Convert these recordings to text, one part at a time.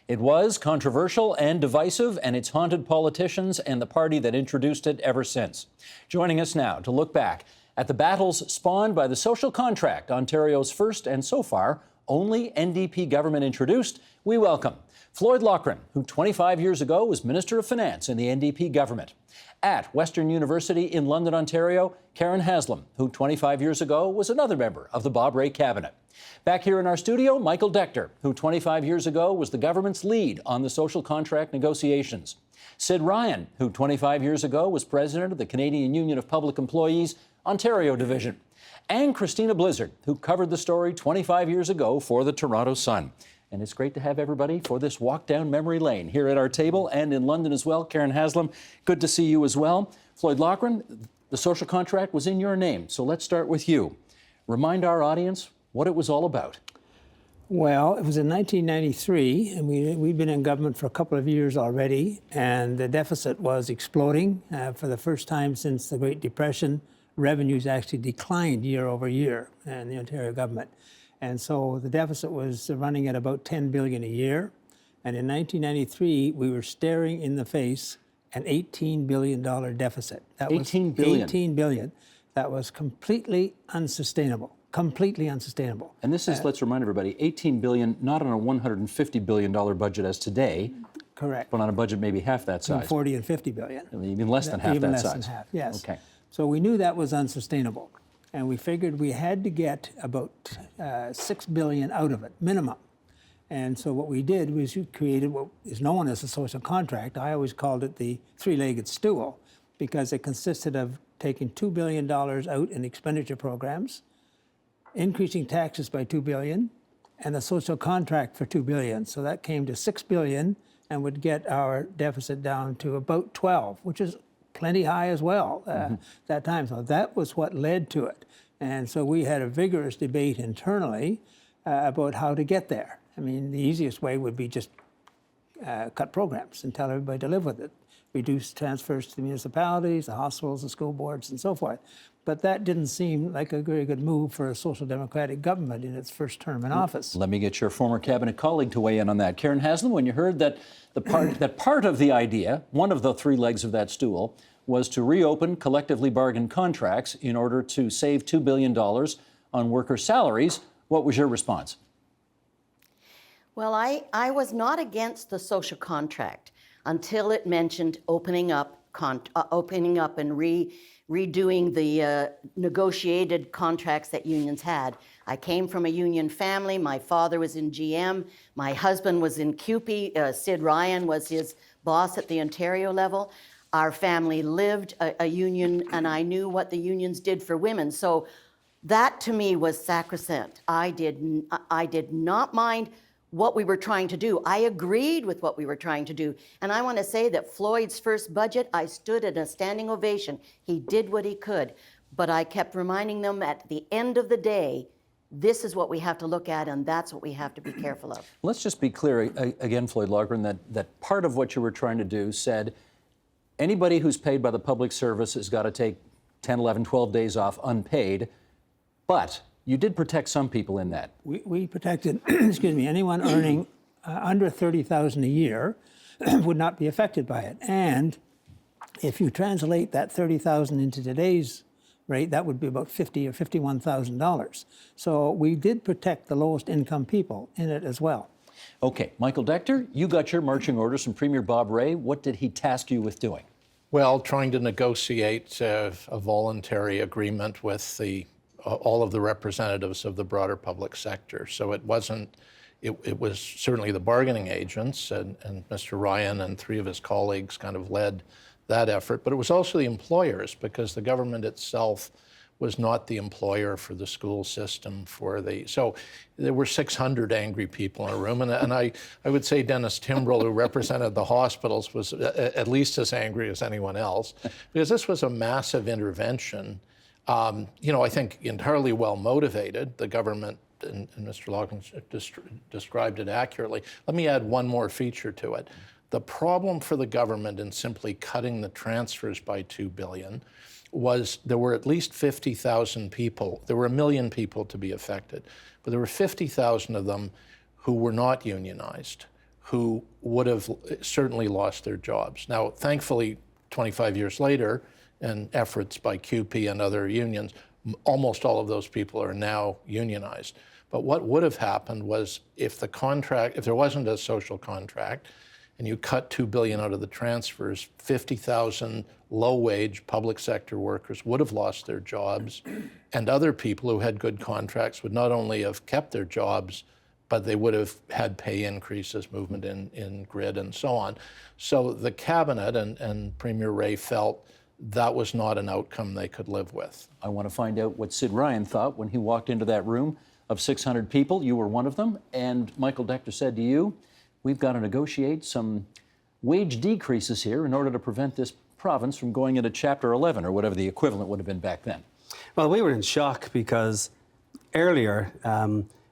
It was controversial and divisive, and it's haunted politicians and the party that introduced it ever since. Joining us now to look back at the battles spawned by the social contract, Ontario's first and so far only NDP government introduced, we welcome Floyd Loughran, who 25 years ago was Minister of Finance in the NDP government. At Western University in London, Ontario, Karen Haslam, who 25 years ago was another member of the Bob Rae cabinet. Back here in our studio, Michael Decter, who 25 years ago was the government's lead on the social contract negotiations. Sid Ryan, who 25 years ago was president of the Canadian Union of Public Employees, Ontario Division. And Christina Blizzard, who covered the story 25 years ago for the Toronto Sun. And it's great to have everybody for this walk down memory lane here at our table and in London as well. Karen Haslam, good to see you as well. Floyd Loughran, the social contract was in your name, so let's start with you. Remind our audience what it was all about. Well, it was in 1993, and we'd been in government for a couple of years already, and the deficit was exploding. For the first time since the Great Depression, revenues actually declined year over year in the Ontario government. And so the deficit was running at about $10 billion a year. And in 1993, we were staring in the face an $18 billion deficit. That was $18 billion. $18 billion. That was completely unsustainable. Completely unsustainable. And this is, let's remind everybody, $18 billion, not on a $150 billion budget as today. Correct. But on a budget maybe half that size. Between 40 and 50 billion. Even less than half even that size. Even less than half, yes. Okay. So we knew that was unsustainable. And we figured we had to get about $6 billion out of it, minimum. And so what we did was we created what is known as a social contract. I always called it the three-legged stool because it consisted of taking $2 billion out in expenditure programs, increasing taxes by $2 billion, and a social contract for $2 billion. So that came to $6 billion and would get our deficit down to about 12, which is plenty high as well that time. So that was what led to it. And so we had a vigorous debate internally about how to get there. I mean, the easiest way would be just cut programs and tell everybody to live with it. Reduce transfers to the municipalities, the hospitals, the school boards, and so forth. But that didn't seem like a very good move for a social democratic government in its first term in office. Let me get your former cabinet colleague to weigh in on that. Karen Haslam, when you heard that part of the idea, one of the three legs of that stool, was to reopen collectively bargained contracts in order to save $2 billion on worker salaries, what was your response? Well, I was not against the social contract until it mentioned opening up and redoing the negotiated contracts that unions had. I came from a union family. My father was in GM. My husband was in CUPE. Sid Ryan was his boss at the Ontario level. Our family lived a union, and I knew what the unions did for women. So that to me was sacrosanct. I did not mind what we were trying to do. I agreed with what we were trying to do. And I want to say that Floyd's first budget, I stood at a standing ovation. He did what he could. But I kept reminding them at the end of the day, this is what we have to look at, and that's what we have to be careful of. Let's just be clear again, Floyd Loughran, that part of what you were trying to do said anybody who's paid by the public service has got to take 10, 11, 12 days off unpaid, but you did protect some people in that. We protected, excuse me, anyone earning under $30,000 a year would not be affected by it. And if you translate that $30,000 into today's rate, that would be about $50,000 or $51,000. So we did protect the lowest income people in it as well. Okay, Michael Decter, you got your marching orders from Premier Bob Rae. What did he task you with doing? Well, trying to negotiate a voluntary agreement with all of the representatives of the broader public sector. So it was certainly the bargaining agents, and Mr. Ryan and three of his colleagues kind of led that effort, but it was also the employers, because the government itself was not the employer for the school system so there were 600 angry people in a room, and I would say Dennis Timbrell, who represented the hospitals, was at least as angry as anyone else, because this was a massive intervention. I think entirely well motivated. The government, and Mr. Loughran described it accurately. Let me add one more feature to it. The problem for the government in simply cutting the transfers by $2 billion was there were at least 50,000 people. There were 1 million people to be affected, but there were 50,000 of them who were not unionized, who would have certainly lost their jobs. Now, thankfully, 25 years later, and efforts by CUPE and other unions, almost all of those people are now unionized. But what would have happened was if there wasn't a social contract, and you cut $2 billion out of the transfers, 50,000 low-wage public sector workers would have lost their jobs, and other people who had good contracts would not only have kept their jobs, but they would have had pay increases, movement in grid, and so on. So the cabinet and Premier Rae felt that was not an outcome they could live with. I want to find out what Sid Ryan thought when he walked into that room of 600 people. You were one of them, and Michael Decter said to you, we've got to negotiate some wage decreases here in order to prevent this province from going into Chapter 11, or whatever the equivalent would have been back then. Well, we were in shock because earlier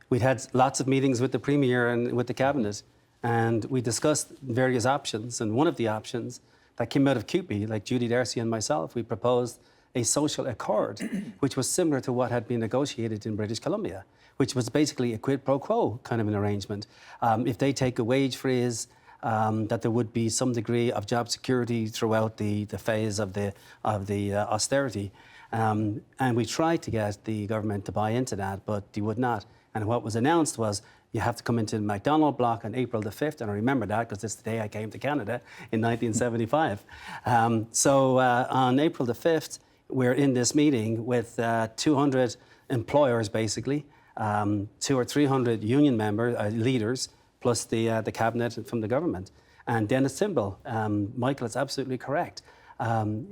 we'd had lots of meetings with the Premier and with the Cabinet, and we discussed various options. And one of the options that came out of CUPE, like Judy Darcy and myself, we proposed a social accord, which was similar to what had been negotiated in British Columbia, which was basically a quid pro quo kind of an arrangement. If they take a wage freeze, that there would be some degree of job security throughout the phase of the austerity. And we tried to get the government to buy into that, but they would not. And what was announced was you have to come into the McDonald block on April the 5th, and I remember that because it's the day I came to Canada in 1975. So on April the 5th, we're in this meeting with 200 employers, basically, 200 or 300 union leaders, plus the cabinet from the government. And Dennis Timbrell, Michael is absolutely correct.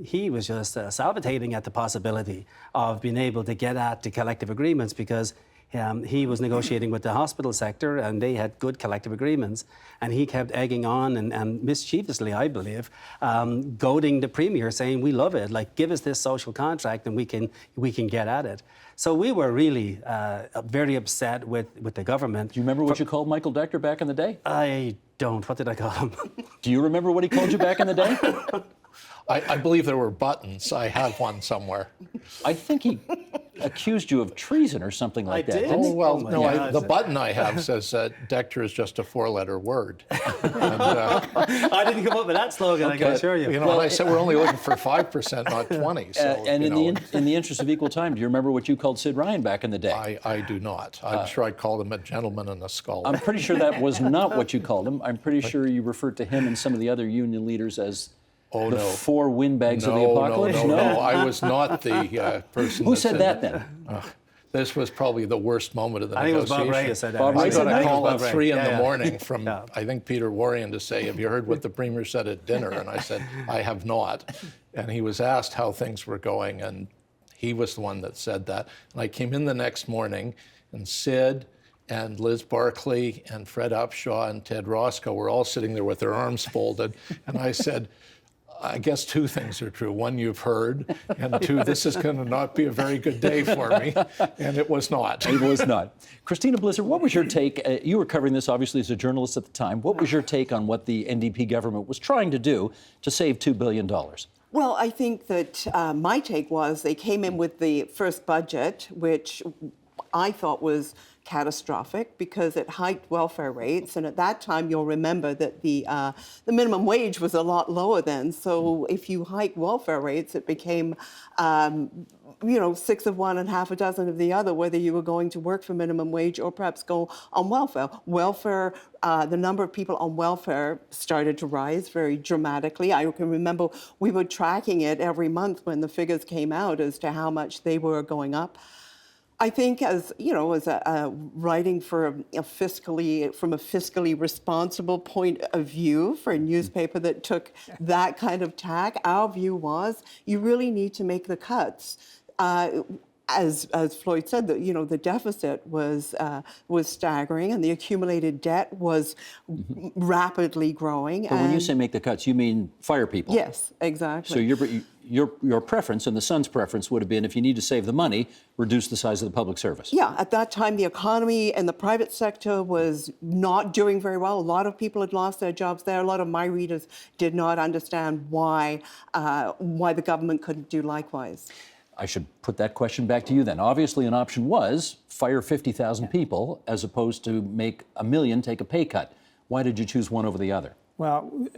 He was just salivating at the possibility of being able to get at the collective agreements because he was negotiating with the hospital sector and they had good collective agreements. And he kept egging on and mischievously, I believe, goading the Premier, saying, we love it, like, give us this social contract and we can get at it. So we were really very upset with the government. Do you remember what you called Michael Decter back in the day? I don't. What did I call him? Do you remember what he called you back in the day? I believe there were buttons. I have one somewhere. I think he accused you of treason or something like that. did? didn't he? Oh, well, my no, God. the button I have says Decter is just a four-letter word. And, I didn't come up with that slogan, I can assure you. you know, and I said we're only looking for 5%, not 20. So, And you in the interest of equal time, do you remember what you called Sid Ryan back in the day? I do not. I'm sure I called him a gentleman and a skull. I'm pretty sure that was not what you called him. I'm pretty sure you referred to him and some of the other union leaders as the four windbags of the apocalypse. No, I was not the person. Who said that then? This was probably the worst moment of the I think it was negotiation. Bob Rae who said that. Bob Rae I said got that? a call at Bob Rae. 3 in Yeah. the morning from, Yeah. I think, Peter Warrion to say, have you heard what the Premier said at dinner? And I said, I have not. And he was asked how things were going, and he was the one that said that. And I came in the next morning, and Sid and Liz Barkley and Fred Upshaw and Ted Roscoe were all sitting there with their arms folded. And I said, I guess two things are true. One, you've heard, and two, this is going to not be a very good day for me. And it was not. It was not. Christina Blizzard, what was your take? You were covering this, obviously, as a journalist at the time. What was your take on what the NDP government was trying to do to save $2 billion? Well, I think that my take was they came in with the first budget, which I thought was catastrophic because it hiked welfare rates, and at that time you'll remember that the minimum wage was a lot lower then. So if you hike welfare rates, it became 6 of one and half a dozen of the other, whether you were going to work for minimum wage or perhaps go on welfare. The number of people on welfare started to rise very dramatically. I can remember we were tracking it every month when the figures came out as to how much they were going up. I think, as writing from a fiscally responsible point of view for a newspaper that took that kind of tack, our view was you really need to make the cuts. As Floyd said, the deficit was staggering, and the accumulated debt was rapidly growing. But when you say make the cuts, you mean fire people? Yes, exactly. So your preference and the Sun's preference would have been, if you need to save the money, reduce the size of the public service. Yeah, at that time, the economy and the private sector was not doing very well. A lot of people had lost their jobs there. A lot of my readers did not understand why the government couldn't do likewise. I should put that question back to you then. Obviously, an option was fire 50,000 people as opposed to make 1 million take a pay cut. Why did you choose one over the other? Well,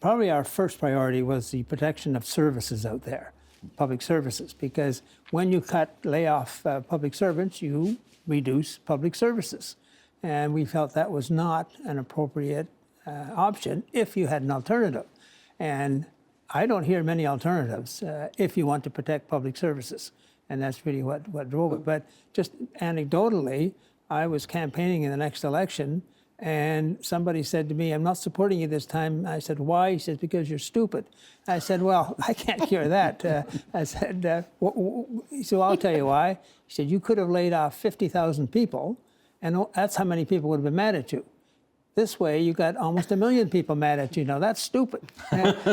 probably our first priority was the protection of services out there, public services, because when you lay off public servants, you reduce public services. And we felt that was not an appropriate option if you had an alternative. And I don't hear many alternatives if you want to protect public services. And that's really what drove it. But just anecdotally, I was campaigning in the next election, and somebody said to me, "I'm not supporting you this time." I said, "Why?" He said, "Because you're stupid." I said, "Well, I can't hear that." I said, "So I'll tell you why." He said, "You could have laid off 50,000 people, and that's how many people would have been mad at you. This way, you got almost 1 million people mad at you. Now, that's stupid."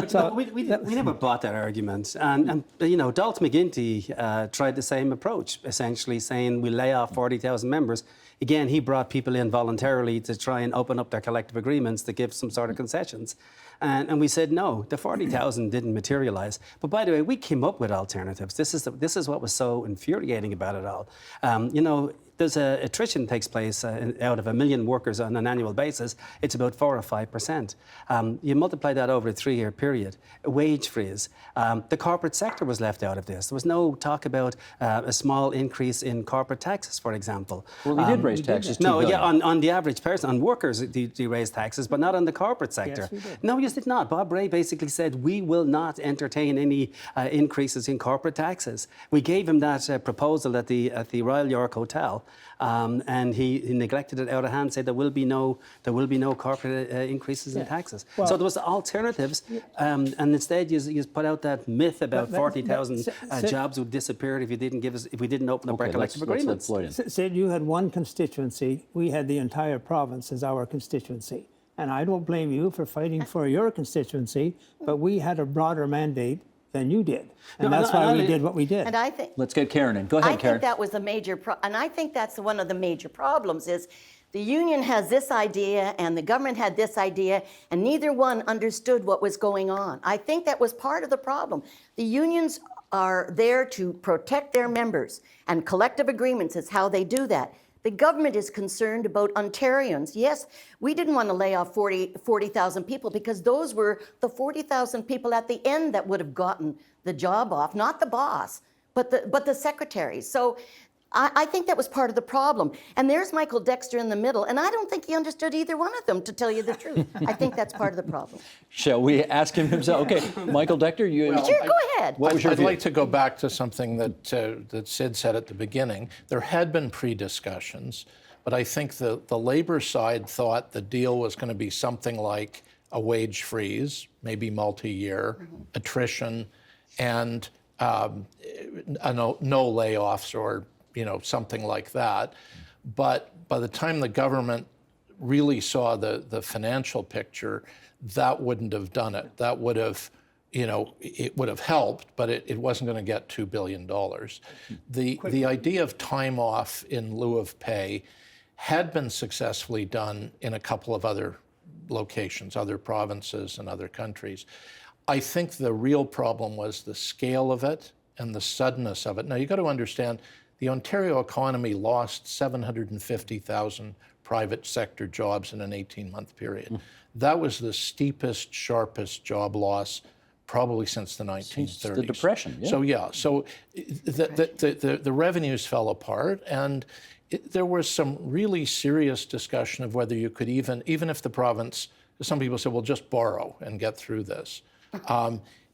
So we never bought that argument. And Dalton McGuinty tried the same approach, essentially saying we lay off 40,000 members. Again, he brought people in voluntarily to try and open up their collective agreements to give some sort of concessions. And we said, no, the 40,000 didn't materialize. But by the way, we came up with alternatives. This is what was so infuriating about it all. There's attrition takes place out of 1 million workers on an annual basis. It's about 4 or 5%. You multiply that over a 3-year period. A wage freeze. The corporate sector was left out of this. There was no talk about a small increase in corporate taxes, for example. Well, we did raise taxes. No, yeah, on the average person, on workers, they raised taxes, but not on the corporate sector. Yes, we did. No, you did not. Bob Rae basically said we will not entertain any increases in corporate taxes. We gave him that proposal at the Royal York Hotel. And he neglected it out of hand, said there will be no corporate increases in taxes. Well, so there was alternatives, and instead you put out that myth about 40,000 jobs would disappear if we didn't open up our collective agreements. Sid, you had one constituency. We had the entire province as our constituency. And I don't blame you for fighting for your constituency, but we had a broader mandate than you did. And that's why we did what we did. And I think Let's get Karen in. Go ahead, I Karen. think that was a major and I think that's one of the major problems is the union has this idea and the government had this idea and neither one understood what was going on. I think that was part of the problem. The unions are there to protect their members, and collective agreements is how they do that. The government is concerned about Ontarians. Yes, we didn't want to lay off 40,000 people because those were the 40,000 people at the end that would have gotten the job off, not the boss, but the secretaries. So I think that was part of the problem. And there's Michael Dexter in the middle, and I don't think he understood either one of them, to tell you the truth. I think that's part of the problem. Shall we ask him himself? Okay, Michael Dexter, you... Sure, go ahead. What was your I'd view? like to go back to something that Sid said at the beginning. There had been pre-discussions, but I think the Labor side thought the deal was going to be something like a wage freeze, maybe multi-year, attrition, and no layoffs or something like that. But by the time the government really saw the financial picture, that wouldn't have done it. That would have, it would have helped, but it wasn't going to get $2 billion. The idea of time off in lieu of pay had been successfully done in a couple of other locations, other provinces and other countries. I think the real problem was the scale of it and the suddenness of it. Now, you've got to understand, the Ontario economy lost 750,000 private sector jobs in an 18-month period. That was the steepest, sharpest job loss probably since the 1930s. Since the Depression, yeah. So the revenues fell apart, and there was some really serious discussion of whether you could even if the province, some people said, well, just borrow and get through this.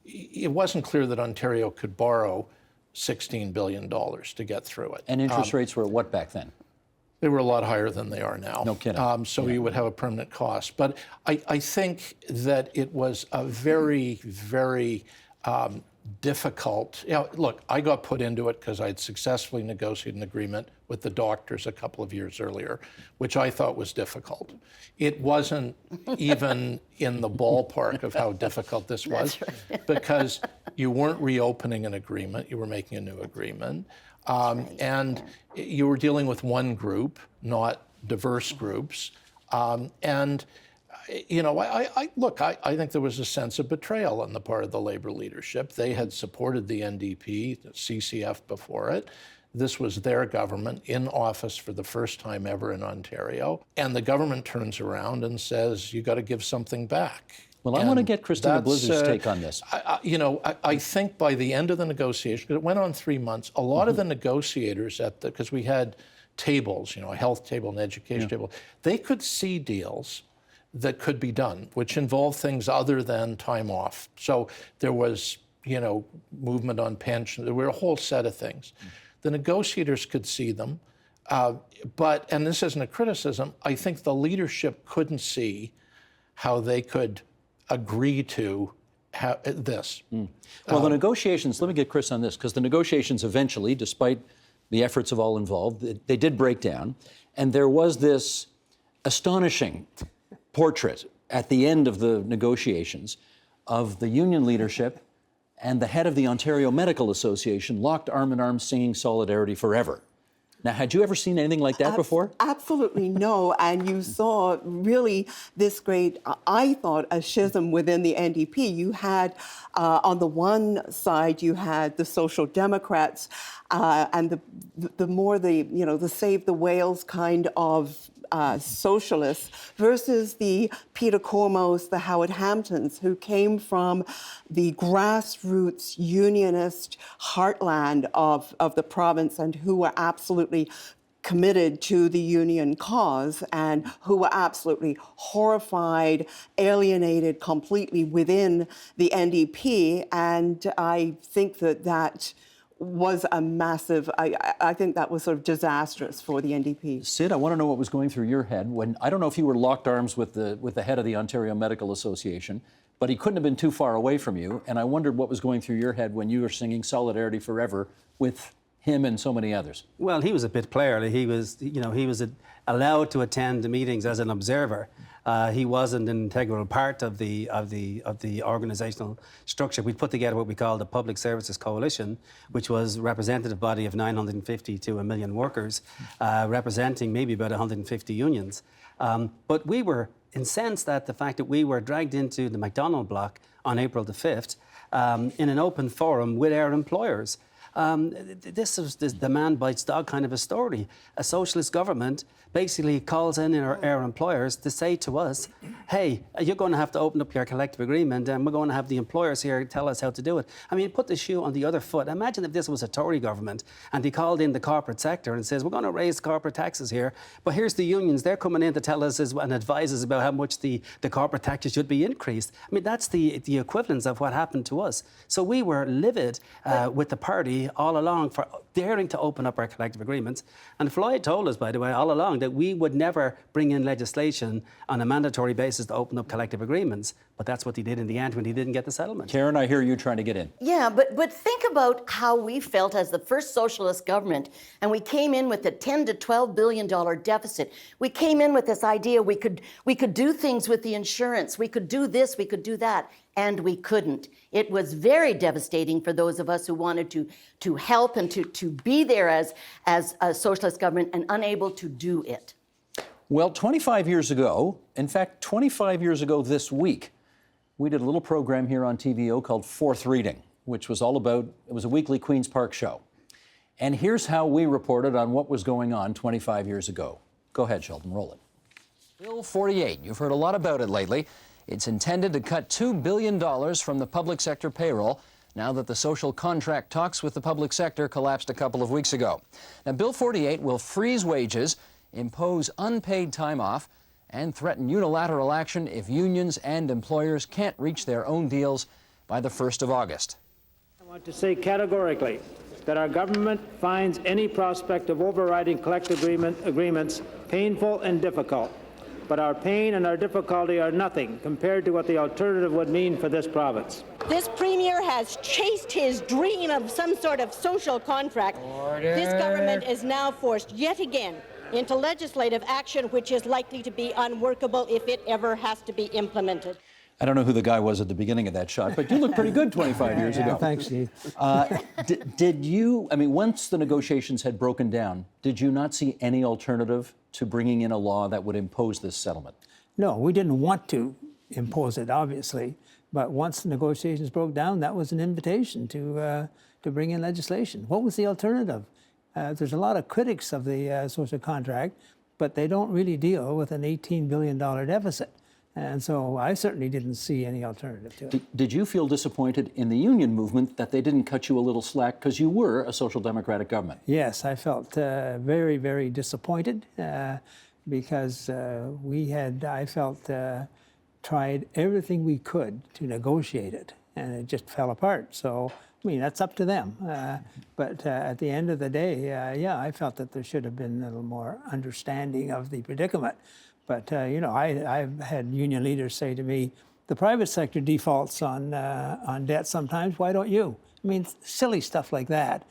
It wasn't clear that Ontario could borrow $16 billion to get through it. And interest rates were at what back then? They were a lot higher than they are now. No kidding. So you would have a permanent cost. But I think that it was a very, very difficult. Look, I got put into it because I'd successfully negotiated an agreement with the doctors a couple of years earlier, which I thought was difficult. It wasn't even in the ballpark of how difficult this was, because you weren't reopening an agreement, you were making a new agreement. And you were dealing with one group, not diverse groups. I think there was a sense of betrayal on the part of the Labor leadership. They had supported the NDP, the CCF before it. This was their government in office for the first time ever in Ontario. And the government turns around and says, you got to give something back. Well, I want to get Christina Blizzard's take on this. I think by the end of the negotiation, because it went on 3 months, a lot of the negotiators because we had tables, a health table and education table, they could see deals that could be done, which involved things other than time off. So there was, movement on pension. There were a whole set of things. The negotiators could see them, but, and this isn't a criticism, I think the leadership couldn't see how they could agree to this. Well, the negotiations, let me get Chris on this, because the negotiations eventually, despite the efforts of all involved, they did break down. And there was this astonishing portrait at the end of the negotiations of the union leadership and the head of the Ontario Medical Association locked arm in arm singing Solidarity Forever. Now, had you ever seen anything like that before? Absolutely no. And you saw really this great, I thought, a schism within the NDP. You had, on the one side, you had the Social Democrats and the more the Save the Whales kind of socialists versus the Peter Cormos, the Howard Hamptons, who came from the grassroots unionist heartland of the province and who were absolutely committed to the union cause and who were absolutely horrified, alienated completely within the NDP. And I think that was a massive, I think that was sort of disastrous for the NDP. Sid, I want to know what was going through your head when, I don't know if you were locked arms with the head of the Ontario Medical Association, but he couldn't have been too far away from you. And I wondered what was going through your head when you were singing Solidarity Forever with him and so many others. Well, he was a bit player. He was allowed to attend the meetings as an observer. He wasn't an integral part of the organisational structure. We put together what we call the Public Services Coalition, which was a representative body of 950 to 1 million workers, representing maybe about 150 unions. But we were incensed at the fact that we were dragged into the McDonald block on April the 5th in an open forum with our employers. This is the man bites dog kind of a story. A socialist government basically calls in our employers to say to us, hey, you're going to have to open up your collective agreement and we're going to have the employers here tell us how to do it. I mean, put the shoe on the other foot. Imagine if this was a Tory government and they called in the corporate sector and says, we're going to raise corporate taxes here, but here's the unions, they're coming in to tell us and advise us about how much the corporate taxes should be increased. I mean, that's the equivalence of what happened to us. So we were livid with the party all along for daring to open up our collective agreements. And Floyd told us, by the way, all along that we would never bring in legislation on a mandatory basis to open up collective agreements. But that's what he did in the end when he didn't get the settlement. Karen, I hear you trying to get in. Yeah, but think about how we felt as the first socialist government, and we came in with a $10 to $12 billion deficit. We came in with this idea we could do things with the insurance, we could do this, we could do that, and we couldn't. It was very devastating for those of us who wanted to help and to be there as a socialist government and unable to do it. Well, 25 years ago, in fact, 25 years ago this week, we did a little program here on TVO called Fourth Reading, which was all about, it was a weekly Queen's Park show. And here's how we reported on what was going on 25 years ago. Go ahead, Sheldon, roll it. Bill 48, you've heard a lot about it lately. It's intended to cut $2 billion from the public sector payroll now that the social contract talks with the public sector collapsed a couple of weeks ago. Now, Bill 48 will freeze wages, impose unpaid time off, and threaten unilateral action if unions and employers can't reach their own deals by the 1st of August. I want to say categorically that our government finds any prospect of overriding collective agreements painful and difficult. But our pain and our difficulty are nothing compared to what the alternative would mean for this province. This Premier has chased his dream of some sort of social contract. Order. This government is now forced yet again into legislative action which is likely to be unworkable if it ever has to be implemented. I don't know who the guy was at the beginning of that shot, but you looked pretty good 25 years ago. Thanks, Steve. Did you, I mean, once the negotiations had broken down, did you not see any alternative to bringing in a law that would impose this settlement? No, we didn't want to impose it, obviously. But once the negotiations broke down, that was an invitation to bring in legislation. What was the alternative? There's a lot of critics of the social contract, but they don't really deal with an $18 billion deficit. And so I certainly didn't see any alternative to it. Did you feel disappointed in the union movement that they didn't cut you a little slack because you were a social democratic government? Yes, I felt very, very disappointed because I felt, tried everything we could to negotiate it, and it just fell apart. So, I mean, that's up to them. But at the end of the day, yeah, I felt that there should have been a little more understanding of the predicament. But, you know, I've had union leaders say to me, the private sector defaults on debt sometimes, why don't you? I mean, silly stuff like that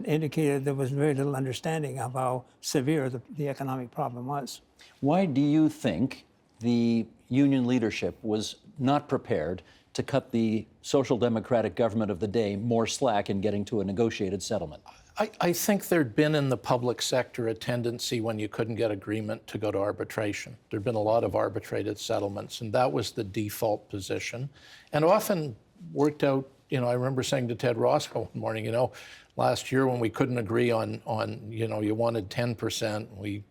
indicated there was very little understanding of how severe the economic problem was. Why do you think the union leadership was not prepared to cut the social democratic government of the day more slack in getting to a negotiated settlement? I think there'd been in the public sector a tendency when you couldn't get agreement to go to arbitration. There'd been a lot of arbitrated settlements, and that was the default position. And often worked out, you know, I remember saying to Ted Roscoe one morning, you know, last year when we couldn't agree on you know, you wanted 10%, we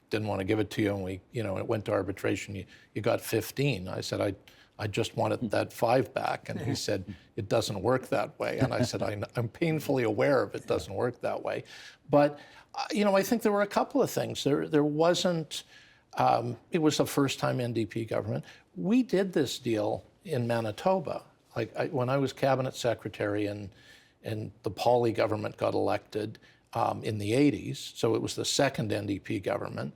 didn't want to give it to you, and we, you know, it went to arbitration, you got 15. I said, I just wanted that 5 back. And he said, it doesn't work that way. And I said, I'm painfully aware of it doesn't work that way. But, you know, I think there were a couple of things. There wasn't, it was the first time NDP government. We did this deal in Manitoba. Like when I was cabinet secretary and the Pauley government got elected in the 80s, so it was the second NDP government,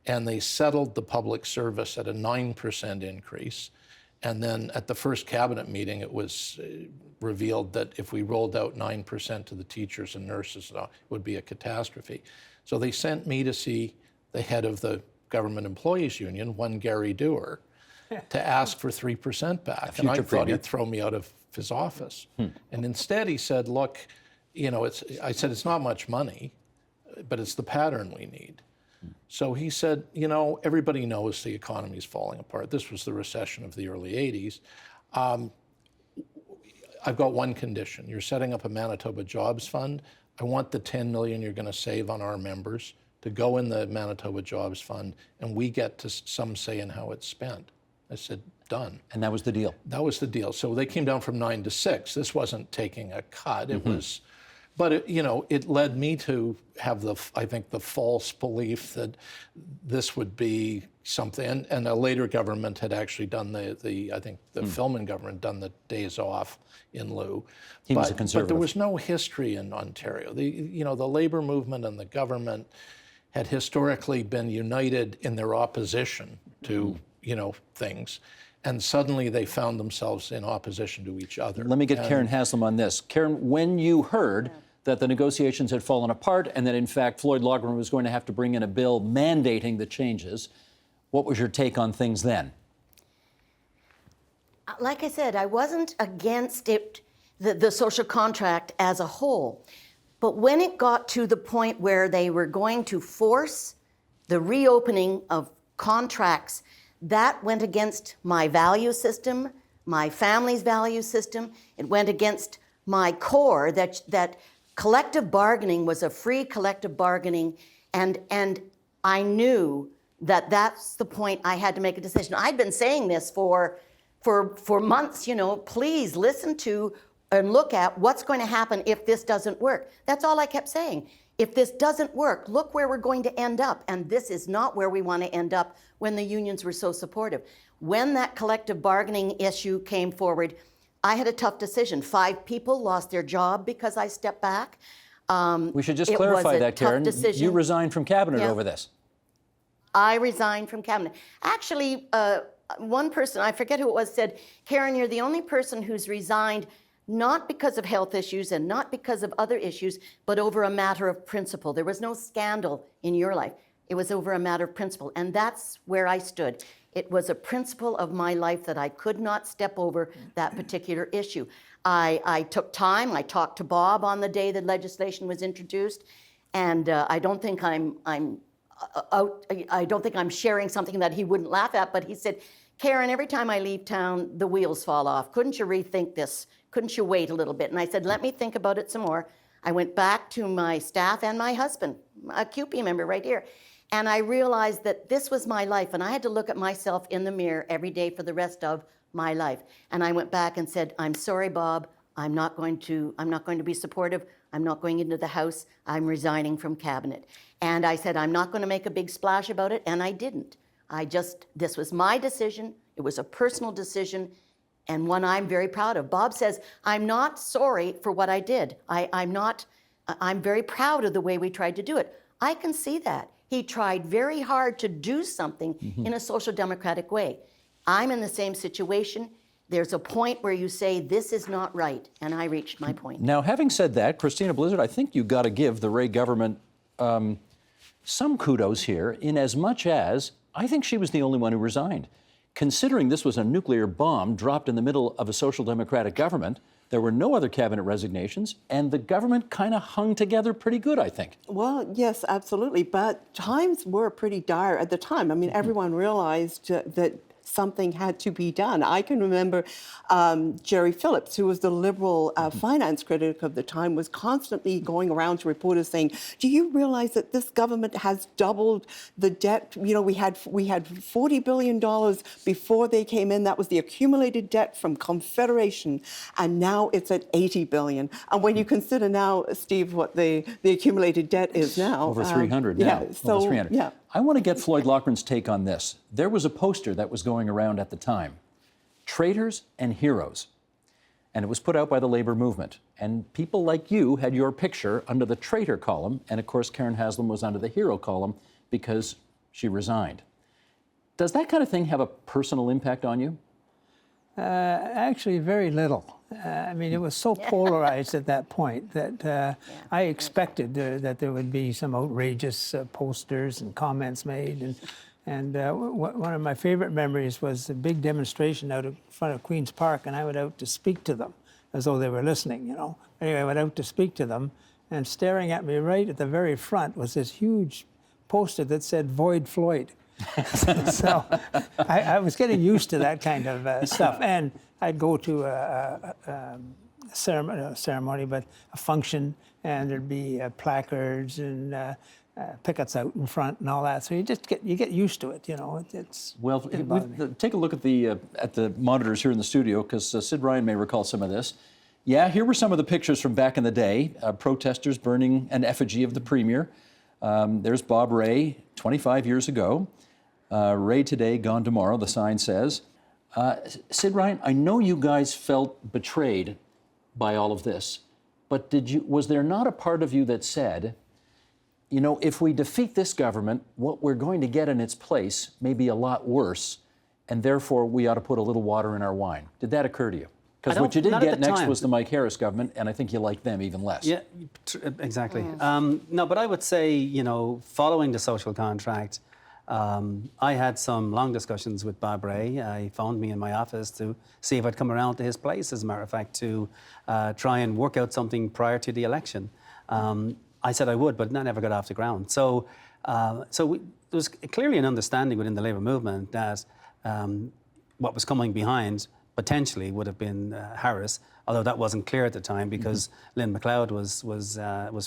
and they settled the public service at a 9% increase. And then at the first cabinet meeting, it was revealed that if we rolled out 9% to the teachers and nurses, it would be a catastrophe. So they sent me to see the head of the Government Employees Union, one Gary Dewar, to ask for 3% back. And I thought he'd throw me out of his office. And instead he said, look, you know, I said, it's not much money, but it's the pattern we need. So he said, you know, everybody knows the economy is falling apart. This was the recession of the early 80s. I've got one condition. You're setting up a Manitoba Jobs Fund. I want the 10 million you're going to save on our members to go in the Manitoba Jobs Fund, and we get to some say in how it's spent. I said, done. And that was the deal? That was the deal. So they came down from 9 to 6. This wasn't taking a cut. It was... But, it led me to have I think the false belief that this would be something, and a later government had actually done I think the Filman government done the days off in lieu. He was a conservative. But there was no history in Ontario. The labor movement and the government had historically been united in their opposition to, things. And suddenly they found themselves in opposition to each other. Let me get Karen Haslam on this. Karen, when you heard that the negotiations had fallen apart and that, in fact, Floyd Logren was going to have to bring in a bill mandating the changes, what was your take on things then? Like I said, I wasn't against it, the social contract as a whole. But when it got to the point where they were going to force the reopening of contracts, that went against my value system, my family's value system. It went against my core that collective bargaining was a free collective bargaining, and I knew that that's the point I had to make a decision. I'd been saying this for months, please listen to and look at what's going to happen if this doesn't work. That's all I kept saying. If this doesn't work, look where we're going to end up, and this is not where we want to end up when the unions were so supportive. When that collective bargaining issue came forward, I had a tough decision. 5 people lost their job because I stepped back. We should just clarify that, Karen. Decision. You resigned from cabinet over this. I resigned from cabinet. Actually, one person, I forget who it was, said, Karen, you're the only person who's resigned not because of health issues and not because of other issues, but over a matter of principle. There was no scandal in your life. It was over a matter of principle. And that's where I stood. It was a principle of my life that I could not step over that particular issue. I took time. I talked to Bob on the day that legislation was introduced, and I don't think I'm sharing something that he wouldn't laugh at. But he said, Karen, every time I leave town, the wheels fall off. Couldn't you rethink this? Couldn't you wait a little bit? And I said, let me think about it some more. I went back to my staff and my husband, a CUPE member right here, and I realized that this was my life, and I had to look at myself in the mirror every day for the rest of my life. And I went back and said, I'm sorry, Bob, I'm not going to be supportive. I'm not going into the House. I'm resigning from cabinet. And I said, I'm not going to make a big splash about it, and I didn't. This was my decision. It was a personal decision, and one I'm very proud of. Bob says, I'm not sorry for what I did. I'm very proud of the way we tried to do it. I can see that. He tried very hard to do something in a social democratic way. I'm in the same situation. There's a point where you say, this is not right, and I reached my point. Now, having said that, Christina Blizzard, I think you've got to give the Rae government some kudos here, in as much as I think she was the only one who resigned. Considering this was a nuclear bomb dropped in the middle of a social democratic government, there were no other cabinet resignations, and the government kind of hung together pretty good, I think. Well, yes, absolutely. But times were pretty dire at the time. I mean, everyone realized that something had to be done. I can remember Jerry Phillips, who was the Liberal finance critic of the time, was constantly going around to reporters saying, do you realize that this government has doubled the debt? You know, we had $40 billion before they came in. That was the accumulated debt from Confederation. And now it's at $80 billion. And when you consider now, Steve, what the accumulated debt is now. Over 300 now. Yeah, so, over 300. Yeah. I want to get Floyd Loughran's take on this. There was a poster that was going around at the time, Traitors and Heroes, and it was put out by the labor movement. And people like you had your picture under the traitor column, and of course Karen Haslam was under the hero column because she resigned. Does that kind of thing have a personal impact on you? Actually, very little. I mean, it was so polarized at that point that I expected that there would be some outrageous posters and comments made. And one of my favorite memories was a big demonstration out in front of Queen's Park, and I went out to speak to them as though they were listening, you know. Anyway, I went out to speak to them, and staring at me right at the very front was this huge poster that said, "Void Floyd." So I was getting used to that kind of stuff. And I'd go to a ceremony, but a function, and there'd be placards and pickets out in front and all that. So you get used to it, you know. Well, take a look at the monitors here in the studio, because Sid Ryan may recall some of this. Yeah, here were some of the pictures from back in the day, protesters burning an effigy of the Premier. There's Bob Rae, 25 years ago. Rae today, gone tomorrow, the sign says. Sid Ryan, I know you guys felt betrayed by all of this, but was there not a part of you that said, you know, if we defeat this government, what we're going to get in its place may be a lot worse, and therefore we ought to put a little water in our wine? Did that occur to you? Because what you did get next was the Mike Harris government, and I think you liked them even less. Yeah, exactly. No, but I would say, you know, following the social contract, I had some long discussions with Bob Rae. He phoned me in my office to see if I'd come around to his place, as a matter of fact, to try and work out something prior to the election. I said I would, but that never got off the ground. So, there was clearly an understanding within the Labour movement that what was coming behind potentially would have been Harris, although that wasn't clear at the time because Lynn MacLeod was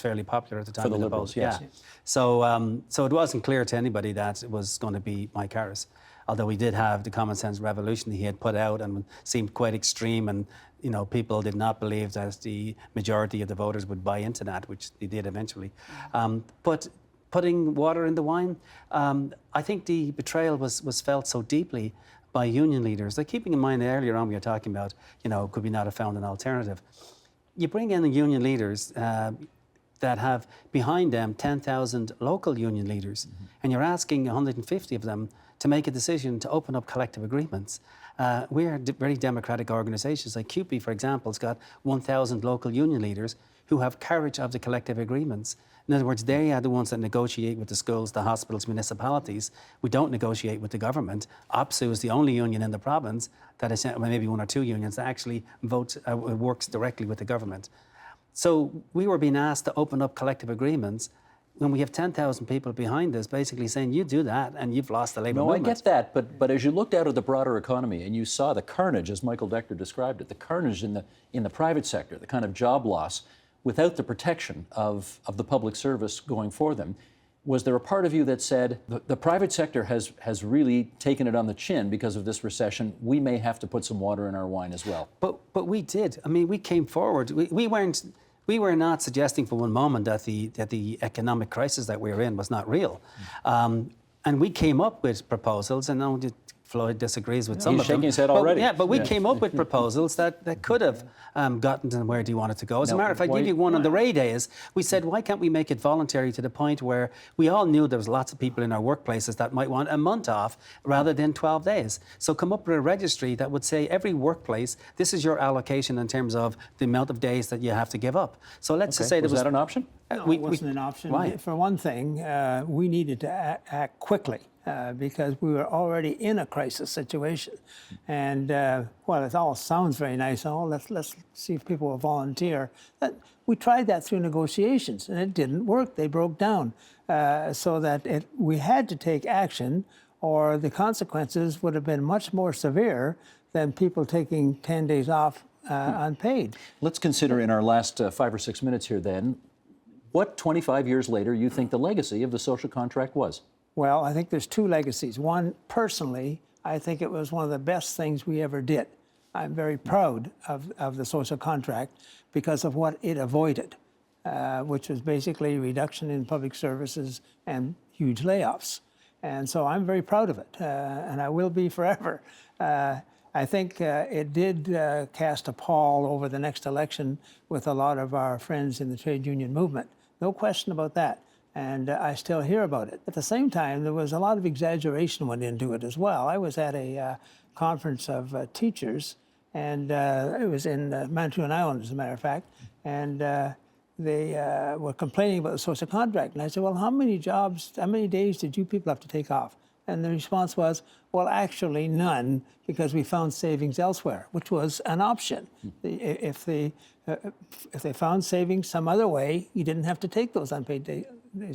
fairly popular at the time. For the Liberals, yes. Yeah. So it wasn't clear to anybody that it was going to be Mike Harris, although he did have the common sense revolution he had put out and seemed quite extreme, and you know, people did not believe that the majority of the voters would buy into that, which they did eventually. But putting water in the wine, I think the betrayal was felt so deeply by union leaders. Like, keeping in mind that earlier on we were talking about, you know, could we not have found an alternative? You bring in the union leaders that have behind them 10,000 local union leaders, and you're asking 150 of them to make a decision to open up collective agreements. We are very democratic organisations. Like CUPE, for example, has got 1,000 local union leaders who have carriage of the collective agreements. In other words, they are the ones that negotiate with the schools, the hospitals, municipalities. We don't negotiate with the government. OPSU is the only union in the province that is, well, maybe one or two unions, that actually works directly with the government. So we were being asked to open up collective agreements when we have 10,000 people behind us basically saying, you do that and you've lost the labour movement. No, I get that, but as you looked out at the broader economy and you saw the carnage, as Michael Dechter described it, the carnage in the private sector, the kind of job loss, without the protection of the public service going for them. Was there a part of you that said, the private sector has really taken it on the chin because of this recession, we may have to put some water in our wine as well? But we did. I mean, we came forward. We were not suggesting for one moment that the economic crisis that we're in was not real. And we came up with proposals, and now Floyd disagrees with some of them. He's shaking his head already. But we came up with proposals that could have gotten to where do you want it to go. As a matter of fact, I'll give you one on the Rae Days. We said, why can't we make it voluntary to the point where we all knew there was lots of people in our workplaces that might want a month off rather than 12 days. So come up with a registry that would say every workplace, this is your allocation in terms of the amount of days that you have to give up. So let's just say was that an option? No, it wasn't an option. Why? For one thing, we needed to act quickly because we were already in a crisis situation. And while it all sounds very nice, let's see if people will volunteer. We tried that through negotiations, and it didn't work. They broke down. So that we had to take action, or the consequences would have been much more severe than people taking 10 days off unpaid. Let's consider in our last 5 or 6 minutes here then, what 25 years later you think the legacy of the social contract was? Well, I think there's two legacies. One, personally, I think it was one of the best things we ever did. I'm very proud of the social contract because of what it avoided, which was basically reduction in public services and huge layoffs. And so I'm very proud of it, and I will be forever. I think it did cast a pall over the next election with a lot of our friends in the trade union movement. No question about that. And I still hear about it. At the same time, there was a lot of exaggeration went into it as well. I was at a conference of teachers, and it was in Manitoulin Island, as a matter of fact, and they were complaining about the social contract. And I said, well, how many days did you people have to take off? And the response was, well, actually none, because we found savings elsewhere, which was an option. If they found savings some other way, you didn't have to take those unpaid days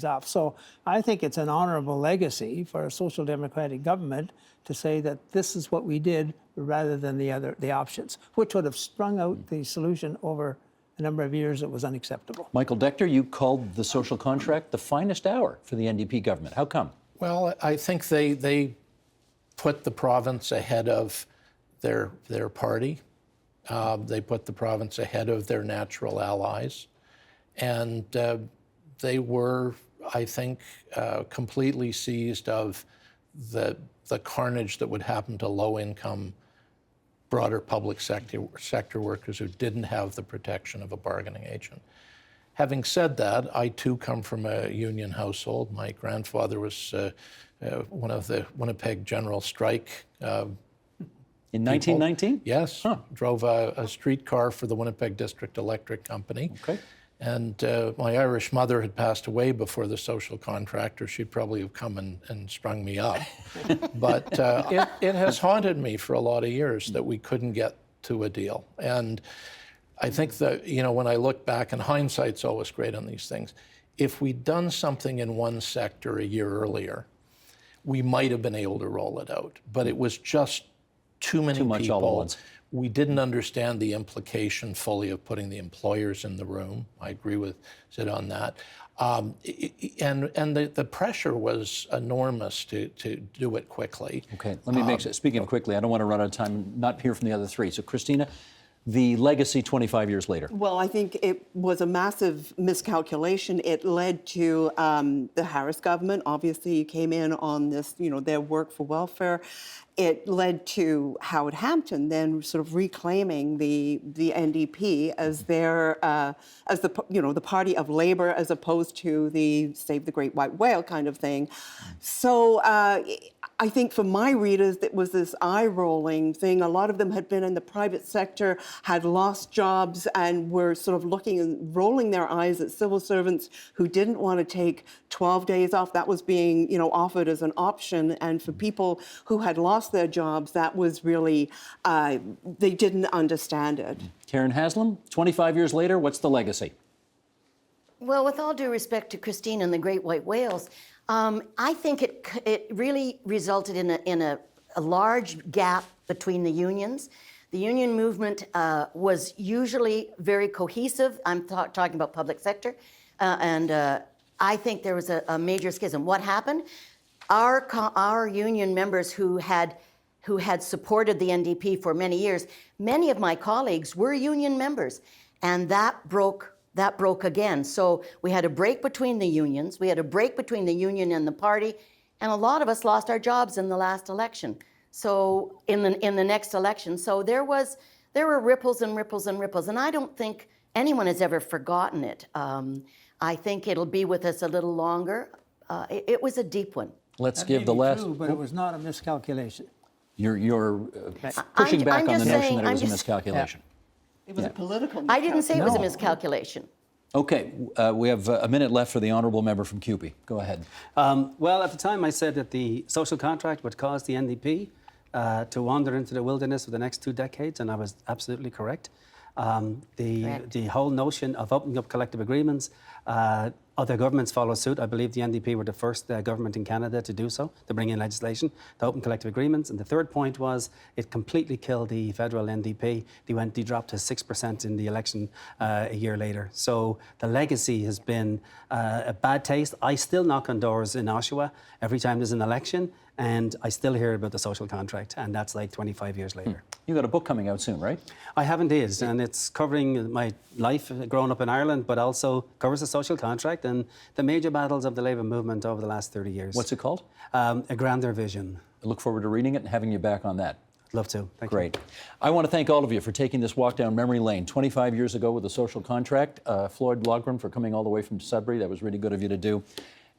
off. So I think it's an honorable legacy for a social democratic government to say that this is what we did rather than the options, which would have strung out the solution over a number of years that was unacceptable. Michael Decter, you called the social contract the finest hour for the NDP government. How come? Well, I think they put the province ahead of their party. They put the province ahead of their natural allies. And they were, I think, completely seized of the carnage that would happen to low-income, broader public sector workers who didn't have the protection of a bargaining agent. Having said that, I too come from a union household. My grandfather was one of the Winnipeg General Strike in 1919? Yes, drove a streetcar for the Winnipeg District Electric Company. Okay. And my Irish mother had passed away before the social contract, or she'd probably have come and strung me up. But it has haunted me for a lot of years that we couldn't get to a deal. And I think that, when I look back, and hindsight's always great on these things, if we'd done something in one sector a year earlier, we might have been able to roll it out. But it was just too many people. Much all at once. We didn't understand the implication fully of putting the employers in the room. I agree with Sid on that. And the pressure was enormous to do it quickly. Okay, let me make sure. Speaking of quickly, I don't want to run out of time, not hear from the other three. So, Christina, the legacy 25 years later. Well, I think it was a massive miscalculation. It led to the Harris government. Obviously, came in on this, their work for welfare. It led to Howard Hampton then sort of reclaiming the NDP as their as the party of labor as opposed to the Save the Great White Whale kind of thing. So I think for my readers, it was this eye-rolling thing. A lot of them had been in the private sector, had lost jobs, and were sort of looking and rolling their eyes at civil servants who didn't want to take 12 days off. That was being, offered as an option. And for people who had lost their jobs, that was really, they didn't understand it. Karen Haslam, 25 years later, what's the legacy? Well, with all due respect to Christine and the Great White Whales, I think it really resulted in a large gap between the unions. The union movement was usually very cohesive. I'm talking about public sector. And I think there was a major schism. What happened? Our union members who had supported the NDP for many years, many of my colleagues were union members, and that broke again. So we had a break between the unions, we had a break between the union and the party, and a lot of us lost our jobs in the last election. So in the next election, so there were ripples and ripples and ripples, and I don't think anyone has ever forgotten it. I think it'll be with us a little longer. It was a deep one. Let's That give may the be last. true, but it was not a miscalculation. You're pushing back I'm on the just notion saying- that it I'm was a just- miscalculation. It was a political I didn't say it was a No. miscalculation. Okay, we have a minute left for the honourable member from CUPE. Go ahead. Well, at the time I said that the social contract would cause the NDP to wander into the wilderness for the next 2 decades, and I was absolutely correct. The whole notion of opening up collective agreements, other governments follow suit. I believe the NDP were the first government in Canada to do so, to bring in legislation to open collective agreements. And the third point was it completely killed the federal NDP. They dropped to 6% in the election a year later. So the legacy has been a bad taste. I still knock on doors in Oshawa every time there's an election, and I still hear about the social contract, and that's like 25 years later. You got a book coming out soon, right? I have indeed, and it's covering my life growing up in Ireland, but also covers the social contract and the major battles of the labour movement over the last 30 years. What's it called? A Grander Vision. I look forward to reading it and having you back on that. Love to. Thank you. Great. I want to thank all of you for taking this walk down memory lane 25 years ago with the social contract. Floyd Loughran for coming all the way from Sudbury. That was really good of you to do.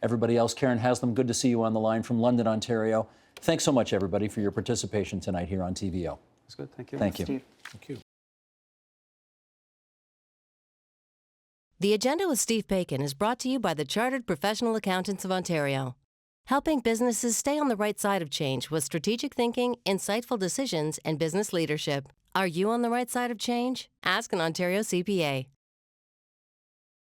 Everybody else, Karen Haslam, good to see you on the line from London, Ontario. Thanks so much, everybody, for your participation tonight here on TVO. That's good. Thank you. Thank you. Steve. Thank you. The Agenda with Steve Bacon is brought to you by the Chartered Professional Accountants of Ontario, helping businesses stay on the right side of change with strategic thinking, insightful decisions, and business leadership. Are you on the right side of change? Ask an Ontario CPA.